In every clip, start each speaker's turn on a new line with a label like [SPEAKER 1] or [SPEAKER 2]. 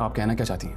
[SPEAKER 1] آپ کہنا کیا چاہتی ہیں؟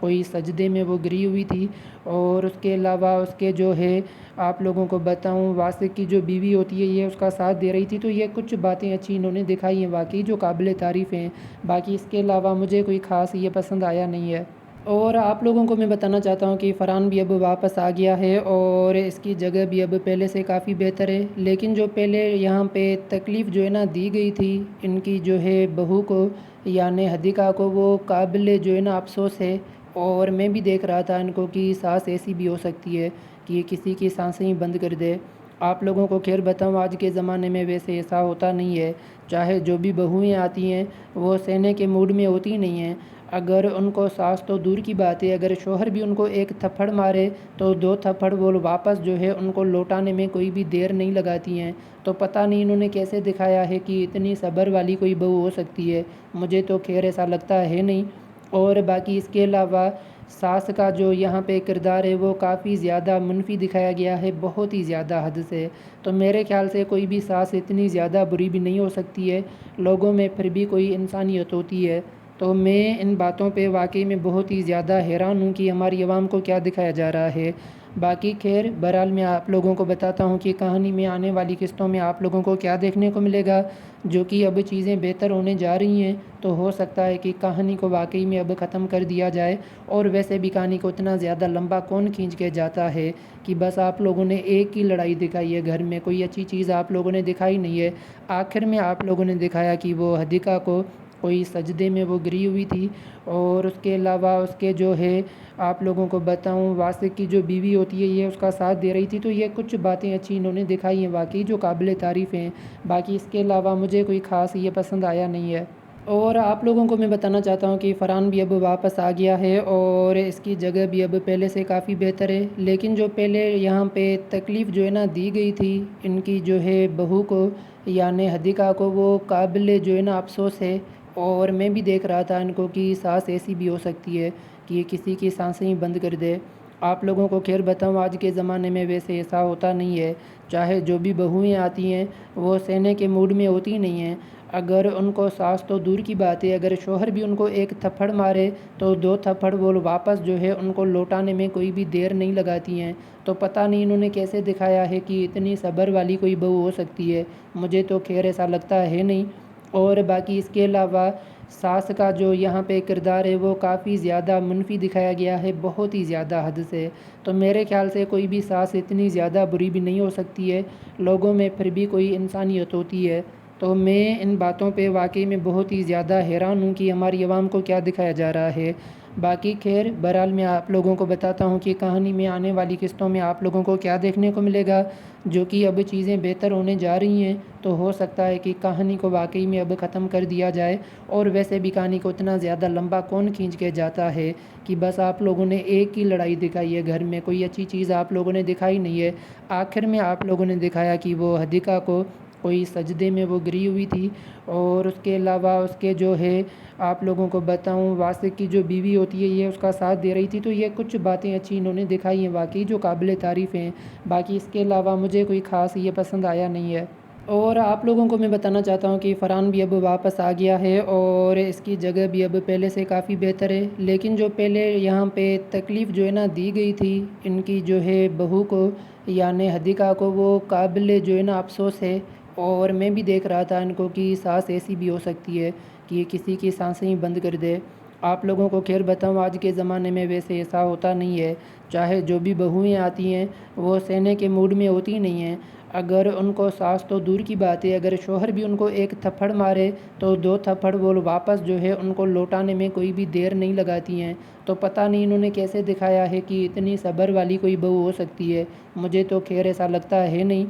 [SPEAKER 2] کوئی سجدے میں وہ گری ہوئی تھی، اور اس کے علاوہ اس کے جو ہے آپ لوگوں کو بتاؤں واسق کی جو بیوی ہوتی ہے یہ اس کا ساتھ دے رہی تھی۔ تو یہ کچھ باتیں اچھی انہوں نے دکھائی ہیں واقعی جو قابل تعریف ہیں، باقی اس کے علاوہ مجھے کوئی خاص یہ پسند آیا نہیں ہے۔ اور آپ لوگوں کو میں بتانا چاہتا ہوں کہ فرحان بھی اب واپس آ گیا ہے اور اس کی جگہ بھی اب پہلے سے کافی بہتر ہے، لیکن جو پہلے یہاں پہ تکلیف جو ہے نا دی گئی تھی ان کی جو ہے بہو کو یعنی حدیقہ کو، وہ قابل جو ہے نا افسوس ہے۔ اور میں بھی دیکھ رہا تھا ان کو کہ سانس ایسی بھی ہو سکتی ہے کہ یہ کسی کی سانسیں ہی بند کر دے۔ آپ لوگوں کو خیر بتاؤں آج کے زمانے میں ویسے ایسا ہوتا نہیں ہے، چاہے جو بھی بہوئیں آتی ہیں وہ سہنے کے موڈ میں ہوتی نہیں ہیں۔ اگر ان کو ساس تو دور کی بات ہے، اگر شوہر بھی ان کو ایک تھپڑ مارے تو 2 تھپڑ وہ واپس جو ہے ان کو لوٹانے میں کوئی بھی دیر نہیں لگاتی ہیں۔ تو پتہ نہیں انہوں نے کیسے دکھایا ہے کہ اتنی صبر والی کوئی بہو ہو سکتی ہے، مجھے تو خیر ایسا لگتا ہے نہیں۔ اور باقی اس کے علاوہ ساس کا جو یہاں پہ کردار ہے وہ کافی زیادہ منفی دکھایا گیا ہے، بہت ہی زیادہ حد سے۔ تو میرے خیال سے کوئی بھی ساس اتنی زیادہ بری بھی نہیں ہو سکتی ہے، لوگوں میں پھر بھی کوئی انسانیت ہوتی ہے۔ تو میں ان باتوں پہ واقعی میں بہت ہی زیادہ حیران ہوں کہ ہماری عوام کو کیا دکھایا جا رہا ہے۔ باقی خیر بہرحال میں آپ لوگوں کو بتاتا ہوں کہ کہانی میں آنے والی قسطوں میں آپ لوگوں کو کیا دیکھنے کو ملے گا، جو کہ اب چیزیں بہتر ہونے جا رہی ہیں۔ تو ہو سکتا ہے کہ کہانی کو واقعی میں اب ختم کر دیا جائے، اور ویسے بھی کہانی کو اتنا زیادہ لمبا کون کھینچ کے جاتا ہے کہ بس آپ لوگوں نے ایک ہی لڑائی دکھائی ہے، گھر میں کوئی اچھی چیز آپ لوگوں نے دکھائی نہیں ہے۔ آخر میں آپ لوگوں نے دکھایا کہ وہ حدیقہ کو کوئی سجدے میں وہ گری ہوئی تھی، اور اس کے علاوہ اس کے جو ہے آپ لوگوں کو بتاؤں واسق کی جو بیوی ہوتی ہے یہ اس کا ساتھ دے رہی تھی۔ تو یہ کچھ باتیں اچھی انہوں نے دکھائی ہیں واقعی جو قابل تعریف ہیں، باقی اس کے علاوہ مجھے کوئی خاص یہ پسند آیا نہیں ہے۔ اور آپ لوگوں کو میں بتانا چاہتا ہوں کہ فرحان بھی اب واپس آ گیا ہے اور اس کی جگہ بھی اب پہلے سے کافی بہتر ہے، لیکن جو پہلے یہاں پہ تکلیف جو ہے نا دی گئی تھی ان کی جو ہے بہو کو یعنی حدیقہ کو، وہ قابل جو ہے نا افسوس ہے۔ اور میں بھی دیکھ رہا تھا ان کو کہ سانس ایسی بھی ہو سکتی ہے کہ یہ کسی کی سانسیں ہی بند کر دے۔ آپ لوگوں کو خیر بتاؤں آج کے زمانے میں ویسے ایسا ہوتا نہیں ہے، چاہے جو بھی بہوئیں آتی ہیں وہ سہنے کے موڈ میں ہوتی نہیں ہیں۔ اگر ان کو ساس تو دور کی بات ہے، اگر شوہر بھی ان کو ایک تھپڑ مارے تو 2 تھپڑ وہ واپس جو ہے ان کو لوٹانے میں کوئی بھی دیر نہیں لگاتی ہیں۔ تو پتہ نہیں انہوں نے کیسے دکھایا ہے کہ اتنی صبر والی کوئی بہو ہو سکتی ہے، مجھے تو خیر ایسا لگتا ہے نہیں۔ اور باقی اس کے علاوہ ساس کا جو یہاں پہ کردار ہے وہ کافی زیادہ منفی دکھایا گیا ہے، بہت ہی زیادہ حد سے۔ تو میرے خیال سے کوئی بھی ساس اتنی زیادہ بری بھی نہیں ہو سکتی ہے، لوگوں میں پھر بھی کوئی انسانیت ہوتی ہے۔ تو میں ان باتوں پہ واقعی میں بہت ہی زیادہ حیران ہوں کہ ہماری عوام کو کیا دکھایا جا رہا ہے۔ باقی خیر بہرحال میں آپ لوگوں کو بتاتا ہوں کہ کہانی میں آنے والی قسطوں میں آپ لوگوں کو کیا دیکھنے کو ملے گا، جو کہ اب چیزیں بہتر ہونے جا رہی ہیں۔ تو ہو سکتا ہے کہ کہانی کو واقعی میں اب ختم کر دیا جائے، اور ویسے بھی کہانی کو اتنا زیادہ لمبا کون کھینچ کے جاتا ہے کہ بس آپ لوگوں نے ایک ہی لڑائی دکھائی ہے، گھر میں کوئی اچھی چیز آپ لوگوں نے دکھائی نہیں ہے۔ آخر میں آپ لوگوں نے دکھایا کہ وہ حدیقہ کو کوئی سجدے میں وہ گری ہوئی تھی، اور اس کے علاوہ اس کے جو ہے آپ لوگوں کو بتاؤں واسق کی جو بیوی ہوتی ہے یہ اس کا ساتھ دے رہی تھی۔ تو یہ کچھ باتیں اچھی انہوں نے دکھائی ہیں واقعی جو قابل تعریف ہیں، باقی اس کے علاوہ مجھے کوئی خاص یہ پسند آیا نہیں ہے۔ اور آپ لوگوں کو میں بتانا چاہتا ہوں کہ فرحان بھی اب واپس آ گیا ہے اور اس کی جگہ بھی اب پہلے سے کافی بہتر ہے، لیکن جو پہلے یہاں پہ تکلیف جو ہے نا دی گئی تھی ان کی جو ہے بہو کو یعنی حدیقہ کو، وہ قابل جو ہے نا افسوس ہے۔ اور میں بھی دیکھ رہا تھا ان کو کہ سانس ایسی بھی ہو سکتی ہے کہ یہ کسی کی سانسیں ہی بند کر دے۔ آپ لوگوں کو خیر بتاؤں آج کے زمانے میں ویسے ایسا ہوتا نہیں ہے، چاہے جو بھی بہوئیں آتی ہیں وہ سہنے کے موڈ میں ہوتی نہیں ہیں۔ اگر ان کو ساس تو دور کی بات ہے، اگر شوہر بھی ان کو ایک تھپڑ مارے تو 2 تھپڑ وہ واپس جو ہے ان کو لوٹانے میں کوئی بھی دیر نہیں لگاتی ہیں۔ تو پتہ نہیں انہوں نے کیسے دکھایا ہے کہ اتنی صبر والی کوئی بہو ہو سکتی ہے، مجھے تو خیر ایسا لگتا ہے نہیں۔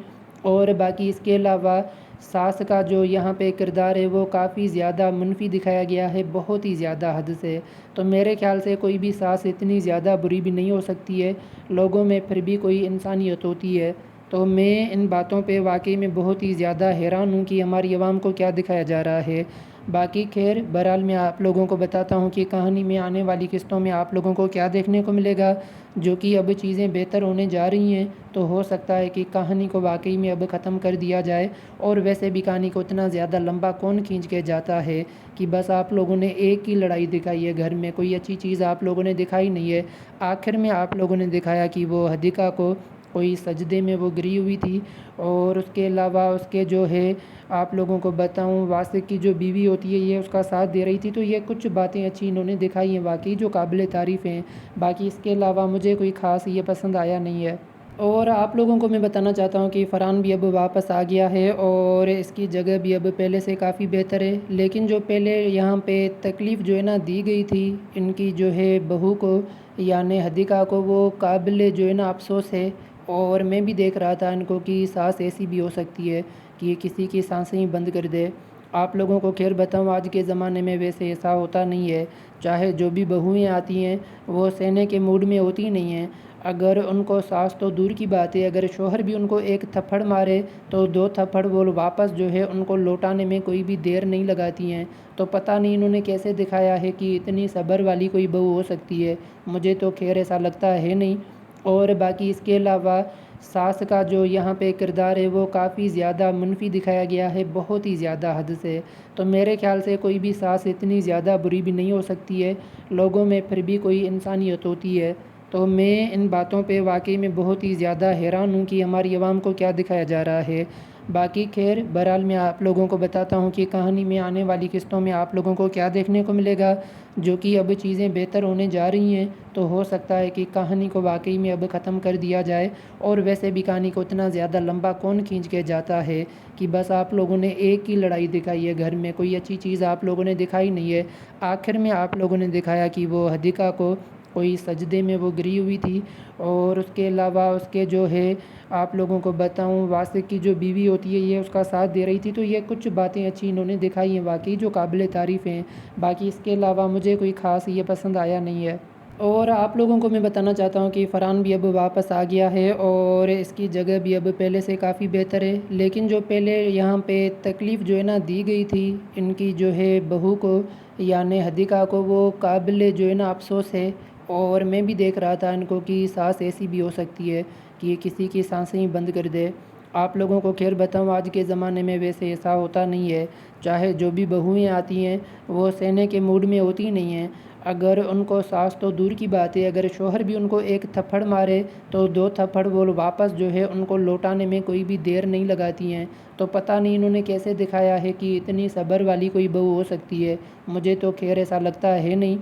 [SPEAKER 2] اور باقی اس کے علاوہ ساس کا جو یہاں پہ کردار ہے وہ کافی زیادہ منفی دکھایا گیا ہے، بہت ہی زیادہ حد سے۔ تو میرے خیال سے کوئی بھی ساس اتنی زیادہ بری بھی نہیں ہو سکتی ہے، لوگوں میں پھر بھی کوئی انسانیت ہوتی ہے۔ تو میں ان باتوں پہ واقعی میں بہت ہی زیادہ حیران ہوں کہ ہماری عوام کو کیا دکھایا جا رہا ہے۔ باقی خیر بہرحال میں آپ لوگوں کو بتاتا ہوں کہ کہانی میں آنے والی قسطوں میں آپ لوگوں کو کیا دیکھنے کو ملے گا، جو کہ اب چیزیں بہتر ہونے جا رہی ہیں، تو ہو سکتا ہے کہ کہانی کو واقعی میں اب ختم کر دیا جائے۔ اور ویسے بھی کہانی کو اتنا زیادہ لمبا کون کھینچ کے جاتا ہے کہ بس آپ لوگوں نے ایک ہی لڑائی دکھائی ہے، گھر میں کوئی اچھی چیز آپ لوگوں نے دکھائی نہیں ہے۔ آخر میں آپ لوگوں نے دکھایا کہ وہ ہدیکا کو کوئی سجدے میں وہ گری ہوئی تھی، اور اس کے علاوہ اس کے جو ہے آپ لوگوں کو بتاؤں واسق کی جو بیوی ہوتی ہے یہ اس کا ساتھ دے رہی تھی۔ تو یہ کچھ باتیں اچھی انہوں نے دکھائی ہیں واقعی جو قابل تعریف ہیں، باقی اس کے علاوہ مجھے کوئی خاص یہ پسند آیا نہیں ہے۔ اور آپ لوگوں کو میں بتانا چاہتا ہوں کہ فرحان بھی اب واپس آ گیا ہے اور اس کی جگہ بھی اب پہلے سے کافی بہتر ہے، لیکن جو پہلے یہاں پہ تکلیف جو ہے نا دی گئی تھی ان کی جو ہے بہو کو یعنی ہدیکا کو، وہ قابل جو ہے نا افسوس ہے۔ اور میں بھی دیکھ رہا تھا ان کو کہ سانس ایسی بھی ہو سکتی ہے کہ کسی کی سانسیں ہی بند کر دے۔ آپ لوگوں کو خیر بتاؤں آج کے زمانے میں ویسے ایسا ہوتا نہیں ہے، چاہے جو بھی بہوئیں آتی ہیں وہ سہنے کے موڈ میں ہوتی نہیں ہیں۔ اگر ان کو ساس تو دور کی بات ہے، اگر شوہر بھی ان کو ایک تھپڑ مارے تو 2 تھپڑ وہ واپس جو ہے ان کو لوٹانے میں کوئی بھی دیر نہیں لگاتی ہیں۔ تو پتہ نہیں انہوں نے کیسے دکھایا ہے کہ اتنی صبر والی کوئی بہو ہو سکتی ہے، مجھے تو خیر ایسا لگتا ہے نہیں۔ اور باقی اس کے علاوہ ساس کا جو یہاں پہ کردار ہے وہ کافی زیادہ منفی دکھایا گیا ہے، بہت ہی زیادہ حد سے۔ تو میرے خیال سے کوئی بھی ساس اتنی زیادہ بری بھی نہیں ہو سکتی ہے، لوگوں میں پھر بھی کوئی انسانیت ہوتی ہے۔ تو میں ان باتوں پہ واقعی میں بہت ہی زیادہ حیران ہوں کہ ہماری عوام کو کیا دکھایا جا رہا ہے۔ باقی خیر بہرحال میں آپ لوگوں کو بتاتا ہوں کہ کہانی میں آنے والی قسطوں میں آپ لوگوں کو کیا دیکھنے کو ملے گا، جو کہ اب چیزیں بہتر ہونے جا رہی ہیں۔ تو ہو سکتا ہے کہ کہانی کو واقعی میں اب ختم کر دیا جائے، اور ویسے بھی کہانی کو اتنا زیادہ لمبا کون کھینچ کے جاتا ہے کہ بس آپ لوگوں نے ایک ہی لڑائی دکھائی ہے، گھر میں کوئی اچھی چیز آپ لوگوں نے دکھائی نہیں ہے۔ آخر میں آپ لوگوں نے دکھایا کہ وہ ہدیکا کو کوئی سجدے میں وہ گری ہوئی تھی، اور اس کے علاوہ اس کے جو ہے آپ لوگوں کو بتاؤں واسق کی جو بیوی ہوتی ہے یہ اس کا ساتھ دے رہی تھی۔ تو یہ کچھ باتیں اچھی انہوں نے دکھائی ہیں واقعی جو قابل تعریف ہیں، باقی اس کے علاوہ مجھے کوئی خاص یہ پسند آیا نہیں ہے۔ اور آپ لوگوں کو میں بتانا چاہتا ہوں کہ فرحان بھی اب واپس آ گیا ہے اور اس کی جگہ بھی اب پہلے سے کافی بہتر ہے، لیکن جو پہلے یہاں پہ تکلیف جو ہے نا دی گئی تھی ان کی جو ہے بہو کو یعنی ہدیکا کو، وہ قابل جو ہے نا افسوس ہے۔ اور میں بھی دیکھ رہا تھا ان کو کہ سانس ایسی بھی ہو سکتی ہے کہ کسی کی سانسیں ہی بند کر دے۔ آپ لوگوں کو خیر بتاؤں آج کے زمانے میں ویسے ایسا ہوتا نہیں ہے، چاہے جو بھی بہوئیں آتی ہیں وہ سہنے کے موڈ میں ہوتی نہیں ہیں۔ اگر ان کو ساس تو دور کی بات ہے، اگر شوہر بھی ان کو ایک تھپڑ مارے تو 2 تھپڑ وہ واپس جو ہے ان کو لوٹانے میں کوئی بھی دیر نہیں لگاتی ہیں۔ تو پتہ نہیں انہوں نے کیسے دکھایا ہے کہ اتنی صبر والی کوئی بہو ہو سکتی ہے، مجھے تو خیر ایسا لگتا ہے نہیں۔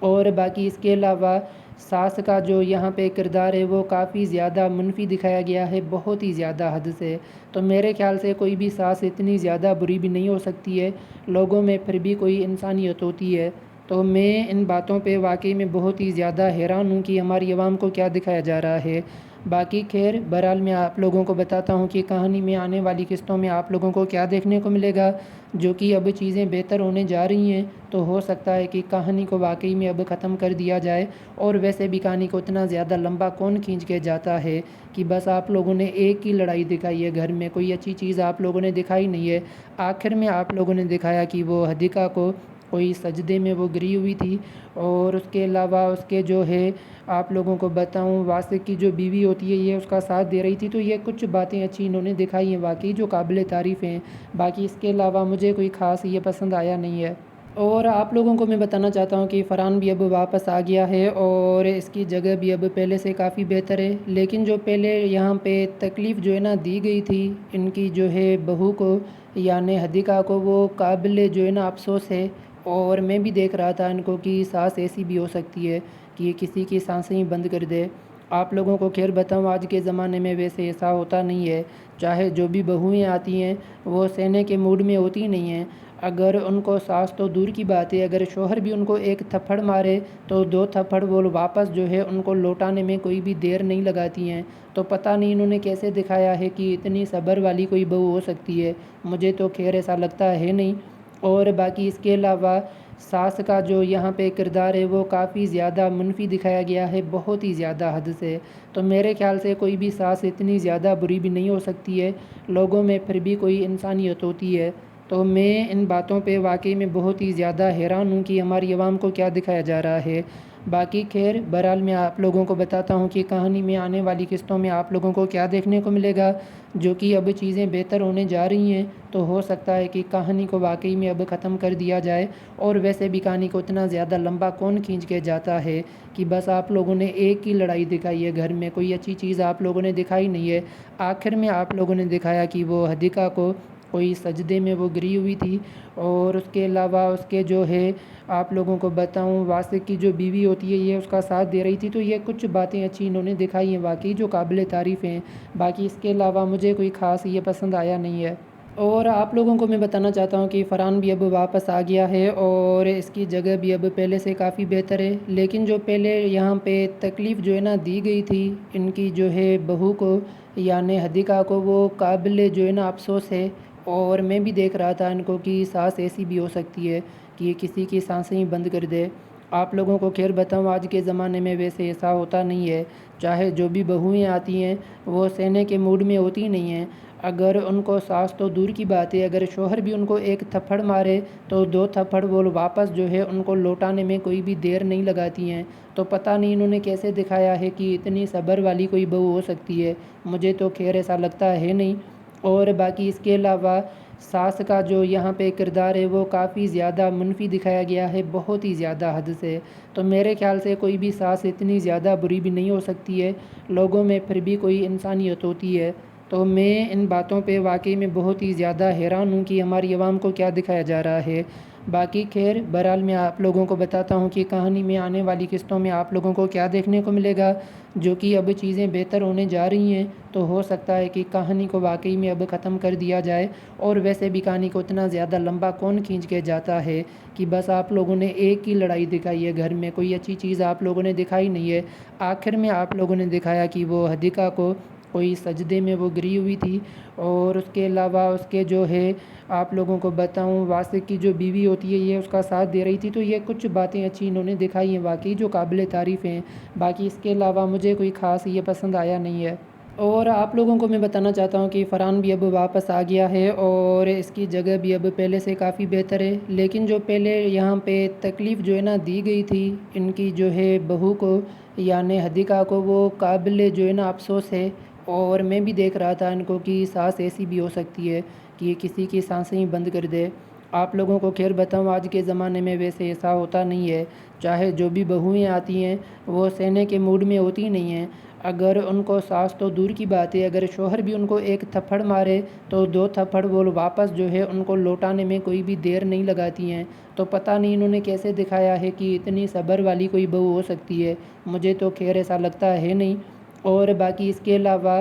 [SPEAKER 2] اور باقی اس کے علاوہ ساس کا جو یہاں پہ کردار ہے وہ کافی زیادہ منفی دکھایا گیا ہے، بہت ہی زیادہ حد سے۔ تو میرے خیال سے کوئی بھی ساس اتنی زیادہ بری بھی نہیں ہو سکتی ہے، لوگوں میں پھر بھی کوئی انسانیت ہوتی ہے۔ تو میں ان باتوں پہ واقعی میں بہت ہی زیادہ حیران ہوں کہ ہماری عوام کو کیا دکھایا جا رہا ہے۔ باقی خیر بہرحال میں آپ لوگوں کو بتاتا ہوں کہ کہانی میں آنے والی قسطوں میں آپ لوگوں کو کیا دیکھنے کو ملے گا، جو کہ اب چیزیں بہتر ہونے جا رہی ہیں۔ تو ہو سکتا ہے کہ کہانی کو واقعی میں اب ختم کر دیا جائے، اور ویسے بھی کہانی کو اتنا زیادہ لمبا کون کھینچ کے جاتا ہے کہ بس آپ لوگوں نے ایک ہی لڑائی دکھائی ہے، گھر میں کوئی اچھی چیز آپ لوگوں نے دکھائی نہیں ہے۔ آخر میں آپ لوگوں نے دکھایا کہ وہ ہدیکا کو کوئی سجدے میں وہ گری ہوئی تھی، اور اس کے علاوہ اس کے جو ہے آپ لوگوں کو بتاؤں واسق کی جو بیوی ہوتی ہے یہ اس کا ساتھ دے رہی تھی۔ تو یہ کچھ باتیں اچھی انہوں نے دکھائی ہیں واقعی جو قابل تعریف ہیں، باقی اس کے علاوہ مجھے کوئی خاص یہ پسند آیا نہیں ہے۔ اور آپ لوگوں کو میں بتانا چاہتا ہوں کہ فرحان بھی اب واپس آ گیا ہے اور اس کی جگہ بھی اب پہلے سے کافی بہتر ہے، لیکن جو پہلے یہاں پہ تکلیف جو ہے نا دی گئی تھی ان کی جو ہے بہو کو یعنی ہدیکا کو، وہ قابل جو ہے نا افسوس ہے۔ اور میں بھی دیکھ رہا تھا ان کو کہ سانس ایسی بھی ہو سکتی ہے کہ کسی کی سانسیں ہی بند کر دے۔ آپ لوگوں کو خیر بتاؤں آج کے زمانے میں ویسے ایسا ہوتا نہیں ہے، چاہے جو بھی بہوئیں آتی ہیں وہ سہنے کے موڈ میں ہوتی نہیں ہیں۔ اگر ان کو ساس تو دور کی بات ہے، اگر شوہر بھی ان کو ایک تھپڑ مارے تو 2 تھپڑ وہ واپس جو ہے ان کو لوٹانے میں کوئی بھی دیر نہیں لگاتی ہیں۔ تو پتہ نہیں انہوں نے کیسے دکھایا ہے کہ اتنی صبر والی کوئی بہو ہو سکتی ہے، مجھے تو خیر ایسا لگتا ہے نہیں۔ اور باقی اس کے علاوہ ساس کا جو یہاں پہ کردار ہے وہ کافی زیادہ منفی دکھایا گیا ہے، بہت ہی زیادہ حد سے۔ تو میرے خیال سے کوئی بھی ساس اتنی زیادہ بری بھی نہیں ہو سکتی ہے، لوگوں میں پھر بھی کوئی انسانیت ہوتی ہے۔ تو میں ان باتوں پہ واقعی میں بہت ہی زیادہ حیران ہوں کہ ہماری عوام کو کیا دکھایا جا رہا ہے۔ باقی خیر بہرحال میں آپ لوگوں کو بتاتا ہوں کہ کہانی میں آنے والی قسطوں میں آپ لوگوں کو کیا دیکھنے کو ملے گا، جو کہ اب چیزیں بہتر ہونے جا رہی ہیں، تو ہو سکتا ہے کہ کہانی کو واقعی میں اب ختم کر دیا جائے۔ اور ویسے بھی کہانی کو اتنا زیادہ لمبا کون کھینچ کے جاتا ہے کہ بس آپ لوگوں نے ایک ہی لڑائی دکھائی ہے، گھر میں کوئی اچھی چیز آپ لوگوں نے دکھائی نہیں ہے۔ آخر میں آپ لوگوں نے دکھایا کہ وہ ہدیکا کو کوئی سجدے میں وہ گری ہوئی تھی، اور اس کے علاوہ اس کے جو ہے آپ لوگوں کو بتاؤں واسق کی جو بیوی ہوتی ہے یہ اس کا ساتھ دے رہی تھی، تو یہ کچھ باتیں اچھی انہوں نے دکھائی ہیں واقعی جو قابل تعریف ہیں۔ باقی اس کے علاوہ مجھے کوئی خاص یہ پسند آیا نہیں ہے۔ اور آپ لوگوں کو میں بتانا چاہتا ہوں کہ فرحان بھی اب واپس آ گیا ہے اور اس کی جگہ بھی اب پہلے سے کافی بہتر ہے، لیکن جو پہلے یہاں پہ تکلیف جو ہے نا دی گئی تھی ان کی جو ہے بہو کو یعنی ہدیکا کو، وہ قابل جو ہے نا افسوس ہے۔ اور میں بھی دیکھ رہا تھا ان کو کہ سانس ایسی بھی ہو سکتی ہے کہ یہ کسی کی سانسیں ہی بند کر دے۔ آپ لوگوں کو خیر بتاؤں آج کے زمانے میں ویسے ایسا ہوتا نہیں ہے، چاہے جو بھی بہوئیں آتی ہیں وہ سہنے کے موڈ میں ہوتی نہیں ہیں۔ اگر ان کو ساس تو دور کی بات ہے، اگر شوہر بھی ان کو ایک تھپڑ مارے تو 2 تھپڑ وہ واپس جو ہے ان کو لوٹانے میں کوئی بھی دیر نہیں لگاتی ہیں۔ تو پتہ نہیں انہوں نے کیسے دکھایا ہے کہ اتنی صبر والی کوئی بہو ہو سکتی ہے، مجھے تو خیر ایسا لگتا ہے نہیں۔ اور باقی اس کے علاوہ ساس کا جو یہاں پہ کردار ہے وہ کافی زیادہ منفی دکھایا گیا ہے، بہت ہی زیادہ حد سے۔ تو میرے خیال سے کوئی بھی ساس اتنی زیادہ بری بھی نہیں ہو سکتی ہے، لوگوں میں پھر بھی کوئی انسانیت ہوتی ہے۔ تو میں ان باتوں پہ واقعی میں بہت ہی زیادہ حیران ہوں کہ ہماری عوام کو کیا دکھایا جا رہا ہے۔ باقی خیر بہرحال میں آپ لوگوں کو بتاتا ہوں کہ کہانی میں آنے والی قسطوں میں آپ لوگوں کو کیا دیکھنے کو ملے گا، جو کہ اب چیزیں بہتر ہونے جا رہی ہیں، تو ہو سکتا ہے کہ کہانی کو واقعی میں اب ختم کر دیا جائے۔ اور ویسے بھی کہانی کو اتنا زیادہ لمبا کون کھینچ کے جاتا ہے کہ بس آپ لوگوں نے ایک ہی لڑائی دکھائی ہے، گھر میں کوئی اچھی چیز آپ لوگوں نے دکھائی نہیں ہے۔ آخر میں آپ لوگوں نے دکھایا کہ وہ ہدیکا کو کوئی سجدے میں وہ گری ہوئی تھی، اور اس کے علاوہ اس کے جو ہے آپ لوگوں کو بتاؤں واسق کی جو بیوی ہوتی ہے یہ اس کا ساتھ دے رہی تھی، تو یہ کچھ باتیں اچھی انہوں نے دکھائی ہیں واقعی جو قابل تعریف ہیں۔ باقی اس کے علاوہ مجھے کوئی خاص یہ پسند آیا نہیں ہے۔ اور آپ لوگوں کو میں بتانا چاہتا ہوں کہ فرحان بھی اب واپس آ گیا ہے اور اس کی جگہ بھی اب پہلے سے کافی بہتر ہے، لیکن جو پہلے یہاں پہ تکلیف جو ہے نا دی گئی تھی ان کی جو ہے بہو کو یعنی ہدیکا کو، وہ قابل جو ہے نا افسوس ہے۔ اور میں بھی دیکھ رہا تھا ان کو کہ سانس ایسی بھی ہو سکتی ہے کہ یہ کسی کی سانسیں ہی بند کر دے۔ آپ لوگوں کو خیر بتاؤں آج کے زمانے میں ویسے ایسا ہوتا نہیں ہے، چاہے جو بھی بہوئیں آتی ہیں وہ سہنے کے موڈ میں ہوتی نہیں ہیں۔ اگر ان کو ساس تو دور کی بات ہے، اگر شوہر بھی ان کو ایک تھپڑ مارے تو 2 تھپڑ وہ واپس جو ہے ان کو لوٹانے میں کوئی بھی دیر نہیں لگاتی ہیں۔ تو پتہ نہیں انہوں نے کیسے دکھایا ہے کہ اتنی صبر والی کوئی بہو ہو سکتی ہے، مجھے تو خیر ایسا لگتا ہے نہیں۔ اور باقی اس کے علاوہ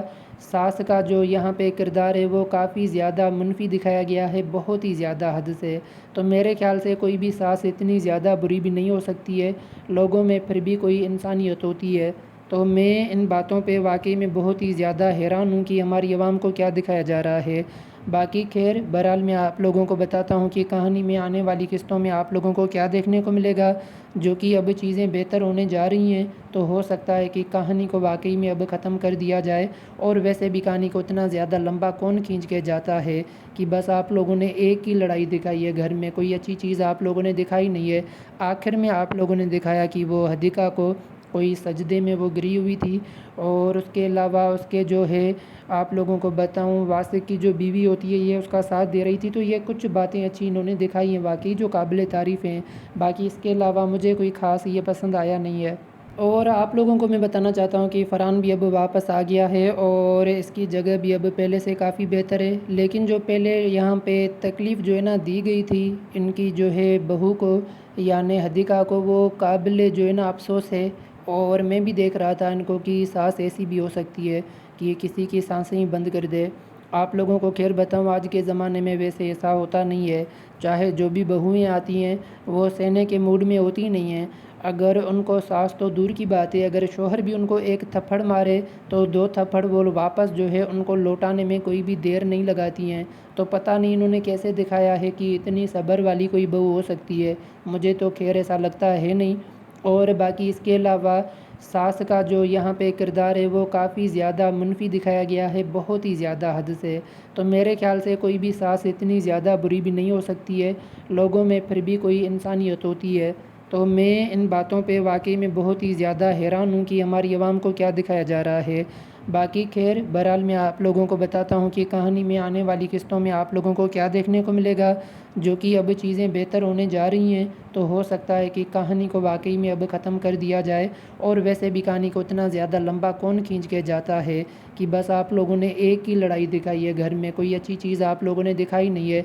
[SPEAKER 2] ساس کا جو یہاں پہ کردار ہے وہ کافی زیادہ منفی دکھایا گیا ہے، بہت ہی زیادہ حد سے۔ تو میرے خیال سے کوئی بھی ساس اتنی زیادہ بری بھی نہیں ہو سکتی ہے، لوگوں میں پھر بھی کوئی انسانیت ہوتی ہے۔ تو میں ان باتوں پہ واقعی میں بہت ہی زیادہ حیران ہوں کہ ہماری عوام کو کیا دکھایا جا رہا ہے۔ باقی خیر بہرحال میں آپ لوگوں کو بتاتا ہوں کہ کہانی میں آنے والی قسطوں میں آپ لوگوں کو کیا دیکھنے کو ملے گا، جو کہ اب چیزیں بہتر ہونے جا رہی ہیں، تو ہو سکتا ہے کہ کہانی کو واقعی میں اب ختم کر دیا جائے۔ اور ویسے بھی کہانی کو اتنا زیادہ لمبا کون کھینچ کے جاتا ہے کہ بس آپ لوگوں نے ایک ہی لڑائی دکھائی ہے، گھر میں کوئی اچھی چیز آپ لوگوں نے دکھائی نہیں ہے۔ آخر میں آپ لوگوں نے دکھایا کہ وہ ہدیکا کو کوئی سجدے میں وہ گری ہوئی تھی، اور اس کے علاوہ اس کے جو ہے آپ لوگوں کو بتاؤں واسق کی جو بیوی ہوتی ہے یہ اس کا ساتھ دے رہی تھی، تو یہ کچھ باتیں اچھی انہوں نے دکھائی ہیں واقعی جو قابل تعریف ہیں۔ باقی اس کے علاوہ مجھے کوئی خاص یہ پسند آیا نہیں ہے۔ اور آپ لوگوں کو میں بتانا چاہتا ہوں کہ فرحان بھی اب واپس آ گیا ہے اور اس کی جگہ بھی اب پہلے سے کافی بہتر ہے، لیکن جو پہلے یہاں پہ تکلیف جو ہے نا دی گئی تھی ان کی جو ہے بہو کو یعنی ہدیکا کو، وہ قابل جو ہے نا افسوس ہے۔ اور میں بھی دیکھ رہا تھا ان کو کہ سانس ایسی بھی ہو سکتی ہے کہ یہ کسی کی سانسیں ہی بند کر دے۔ آپ لوگوں کو خیر بتاؤں آج کے زمانے میں ویسے ایسا ہوتا نہیں ہے، چاہے جو بھی بہوئیں آتی ہیں وہ سہنے کے موڈ میں ہوتی نہیں ہیں۔ اگر ان کو ساس تو دور کی بات ہے، اگر شوہر بھی ان کو ایک تھپڑ مارے تو 2 تھپڑ وہ واپس جو ہے ان کو لوٹانے میں کوئی بھی دیر نہیں لگاتی ہیں۔ تو پتہ نہیں انہوں نے کیسے دکھایا ہے کہ اتنی صبر والی کوئی بہو ہو سکتی ہے، مجھے تو خیر ایسا لگتا ہے نہیں۔ اور باقی اس کے علاوہ ساس کا جو یہاں پہ کردار ہے وہ کافی زیادہ منفی دکھایا گیا ہے، بہت ہی زیادہ حد سے۔ تو میرے خیال سے کوئی بھی ساس اتنی زیادہ بری بھی نہیں ہو سکتی ہے، لوگوں میں پھر بھی کوئی انسانیت ہوتی ہے۔ تو میں ان باتوں پہ واقعی میں بہت ہی زیادہ حیران ہوں کہ ہماری عوام کو کیا دکھایا جا رہا ہے۔ باقی خیر بہرحال میں آپ لوگوں کو بتاتا ہوں کہ کہانی میں آنے والی قسطوں میں آپ لوگوں کو کیا دیکھنے کو ملے گا، جو کہ اب چیزیں بہتر ہونے جا رہی ہیں، تو ہو سکتا ہے کہ کہانی کو واقعی میں اب ختم کر دیا جائے۔ اور ویسے بھی کہانی کو اتنا زیادہ لمبا کون کھینچ کے جاتا ہے کہ بس آپ لوگوں نے ایک ہی لڑائی دکھائی ہے، گھر میں کوئی اچھی چیز آپ لوگوں نے دکھائی نہیں ہے۔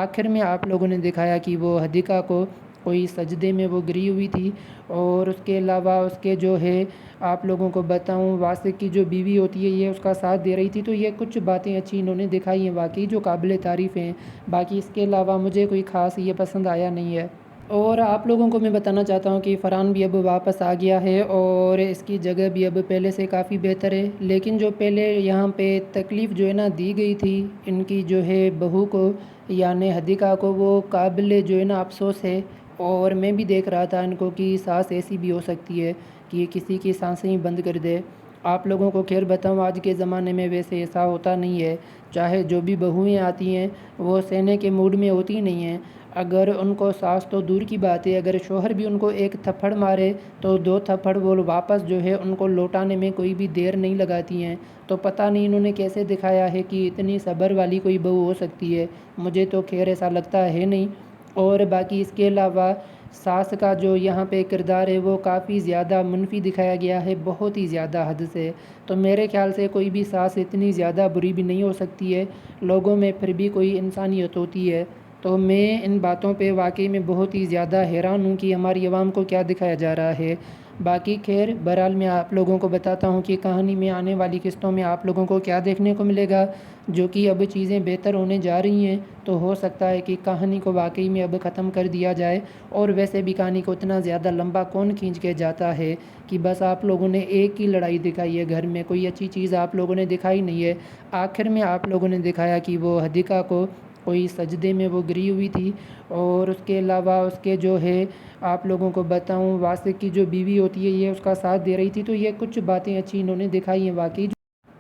[SPEAKER 2] آخر میں آپ لوگوں نے دکھایا کہ وہ ہدیکا کو کوئی سجدے میں وہ گری ہوئی تھی، اور اس کے علاوہ اس کے جو ہے آپ لوگوں کو بتاؤں واسق کی جو بیوی ہوتی ہے یہ اس کا ساتھ دے رہی تھی، تو یہ کچھ باتیں اچھی انہوں نے دکھائی ہیں واقعی جو قابل تعریف ہیں۔ باقی اس کے علاوہ مجھے کوئی خاص یہ پسند آیا نہیں ہے۔ اور آپ لوگوں کو میں بتانا چاہتا ہوں کہ فرحان بھی اب واپس آ گیا ہے اور اس کی جگہ بھی اب پہلے سے کافی بہتر ہے، لیکن جو پہلے یہاں پہ تکلیف جو ہے نا دی گئی تھی ان کی جو ہے بہو کو یعنی ہدیکا کو، وہ قابل جو ہے نا افسوس ہے۔ اور میں بھی دیکھ رہا تھا ان کو کہ سانس ایسی بھی ہو سکتی ہے کہ یہ کسی کی سانسیں ہی بند کر دے۔ آپ لوگوں کو خیر بتاؤں آج کے زمانے میں ویسے ایسا ہوتا نہیں ہے، چاہے جو بھی بہوئیں آتی ہیں وہ سہنے کے موڈ میں ہوتی نہیں ہیں۔ اگر ان کو ساس تو دور کی بات ہے، اگر شوہر بھی ان کو ایک تھپڑ مارے تو 2 تھپڑ وہ واپس جو ہے ان کو لوٹانے میں کوئی بھی دیر نہیں لگاتی ہیں۔ تو پتہ نہیں انہوں نے کیسے دکھایا ہے کہ اتنی صبر والی کوئی بہو ہو سکتی ہے، مجھے تو خیر ایسا لگتا ہے نہیں۔ اور باقی اس کے علاوہ ساس کا جو یہاں پہ کردار ہے وہ کافی زیادہ منفی دکھایا گیا ہے، بہت ہی زیادہ حد سے۔ تو میرے خیال سے کوئی بھی ساس اتنی زیادہ بری بھی نہیں ہو سکتی ہے، لوگوں میں پھر بھی کوئی انسانیت ہوتی ہے۔ تو میں ان باتوں پہ واقعی میں بہت ہی زیادہ حیران ہوں کہ ہماری عوام کو کیا دکھایا جا رہا ہے۔ باقی خیر بہرحال میں آپ لوگوں کو بتاتا ہوں کہ کہانی میں آنے والی قسطوں میں آپ لوگوں کو کیا دیکھنے کو ملے گا، جو کہ اب چیزیں بہتر ہونے جا رہی ہیں، تو ہو سکتا ہے کہ کہانی کو واقعی میں اب ختم کر دیا جائے۔ اور ویسے بھی کہانی کو اتنا زیادہ لمبا کون کھینچ کے جاتا ہے کہ بس آپ لوگوں نے ایک ہی لڑائی دکھائی ہے، گھر میں کوئی اچھی چیز آپ لوگوں نے دکھائی نہیں ہے۔ آخر میں آپ لوگوں نے دکھایا کہ وہ ہدیکا کو کوئی سجدے میں وہ گری ہوئی تھی، اور اس کے علاوہ اس کے جو ہے آپ لوگوں کو بتاؤں واسق کی جو بیوی ہوتی ہے یہ اس کا ساتھ دے رہی تھی، تو یہ کچھ باتیں اچھی انہوں نے دکھائی ہیں واقعی۔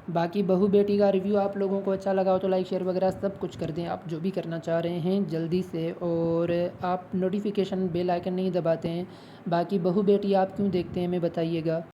[SPEAKER 2] باقی بہو بیٹی کا ریویو آپ لوگوں کو اچھا لگا ہو تو لائک شیئر وغیرہ سب کچھ کر دیں، آپ جو بھی کرنا چاہ رہے ہیں جلدی سے، اور آپ نوٹیفیکیشن بیل آئیکن نہیں دباتے ہیں۔ باقی بہو بیٹی آپ کیوں دیکھتے ہیں ہمیں بتائیے گا۔